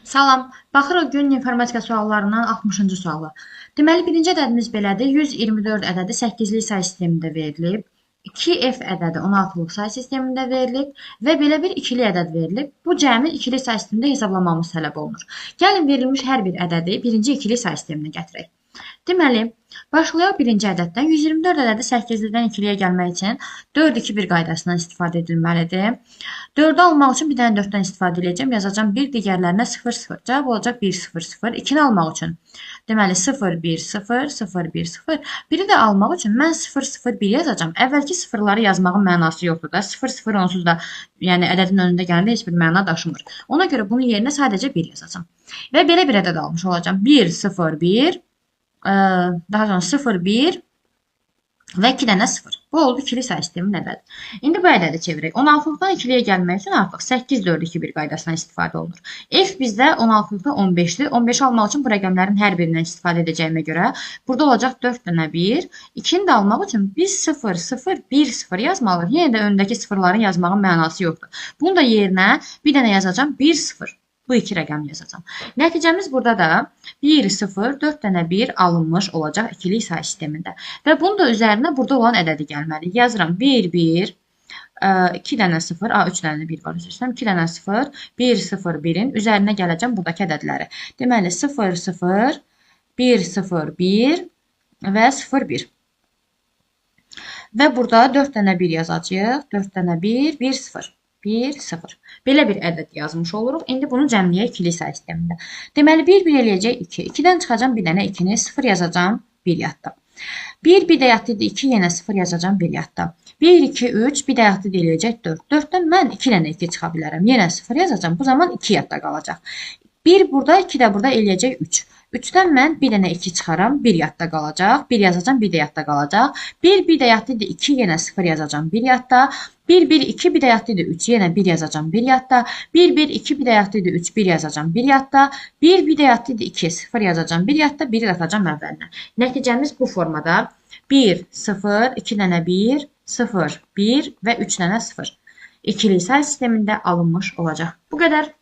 Salam, baxırıq gün informatika suallarından 60-cı suala. Deməli, birinci ədədimiz belədir. 124 ədədi 8-lik say sistemində verilib. 2F ədədi 16-lıq say sistemində verilib və belə bir ikili ədəd verilib. Bu cəmi ikili say sistemində hesablamamız tələb olunur. Gəlin verilmiş hər bir ədədi birinci ikili say sisteminə gətirək. Deməli, başlayaq birinci ədəddən. 124 ədədi 8-dən 2-liyə gəlmək üçün 4-2-1 qaydasından istifadə edilməlidir. 4-ü almaq üçün bir dənə 4-dən istifadə edəcəm. Yazacağım 1, digərlərinə 0, 0. Cavab olacaq 1, 0, 0. 2-ni almaq üçün. Deməli, 0, 1, 0, 0, 1, 0. Biri də almaq üçün mən 0, 0, 1 yazacağım. Əvvəlki sıfırları yazmağın mənası yoxdur da. 0, 0 onsuz da yəni ədədin önündə gələndə heç bir məna daşımır. Ona görə bunun yerinə sadəcə 1 yazacağım. Və belə bir ədəd almış olacağım. 1, 0, 1. Daha sonra 0, 1 və 2 dənə 0. Bu oldu ikili say sisteminin ədədi. İndi bu ədədi çevirək. 16-lıqdan 2-liyə gəlmək üçün artıq 8, 4, 2, 1 qaydasından istifadə olunur. F bizdə 16-lıqdan 15-dir. 15 almaq üçün bu rəqəmlərin hər birindən istifadə edəcəyimə görə burada olacaq 4 dənə 1. 2-ni də almaq üçün biz 0, 0, 1, 0 yazmalıyıq. Yenə də öndəki sıfırların yazmağın mənası yoxdur. Bunu da yerinə bir dənə yazacağım 1, 0. Bu iki rəqəmi yazacağam. Nəticəmiz burada da 1, 0, 4 dənə 1 alınmış olacaq ikilik say sistemində. Və bunun da üzərinə burada olan ədədi gəlməli. Yazıram 1, 1, 2 dənə 0, 3 dənə 1 var üzrəsəm, 2 dənə 0, 1, 0, 1-in üzərinə gələcəm buradakı ədədləri. Deməli 0, 0, 1, 0, 1 və 0, 1. Və burada 4 dənə 1 yazacağıq. 4 dənə 1, 1, 0. 1, 0. Belə bir ədəd yazmış oluruq. İndi bunu cəmləyək ikili say sistemində. Deməli, 1, 1 eləyəcək 2. 2-dən çıxacam bir dənə 2-ni, 0 yazacam 1 yadda. 1, bir də yadda 2, yenə 0 yazacam 1 yadda. 1, 2, 3, bir də yadda eləyəcək 4. 4-dən mən 2 dənə 2 çıxa bilərəm. Yenə 0 yazacam. Bu zaman 2 yadda qalacaq. 1 burada, 2 də burada eləyəcək 3. 3-dən mən bir dənə 2 çıxaram, 1 yadda qalacaq. 1 yazacam, 1 də yadda qalacaq. 1, bir də yadda 2, yenə 0 yazacam 1 yadda. 1, 1, 2, bir də yadda 3, yenə 1 yazacam 1 yadda. 1, 1, 2, bir də yadda 3, 1 yazacam 1 yadda. 1, bir də yadda 2, 0 yazacam 1 yadda, 1-i atacam əvvəlinə. Nəticəmiz bu formada 1, 0, 2 dənə 1, 0, 1 və 3 dənə 0. İkili say sistemində alınmış olacaq. Bu qədər.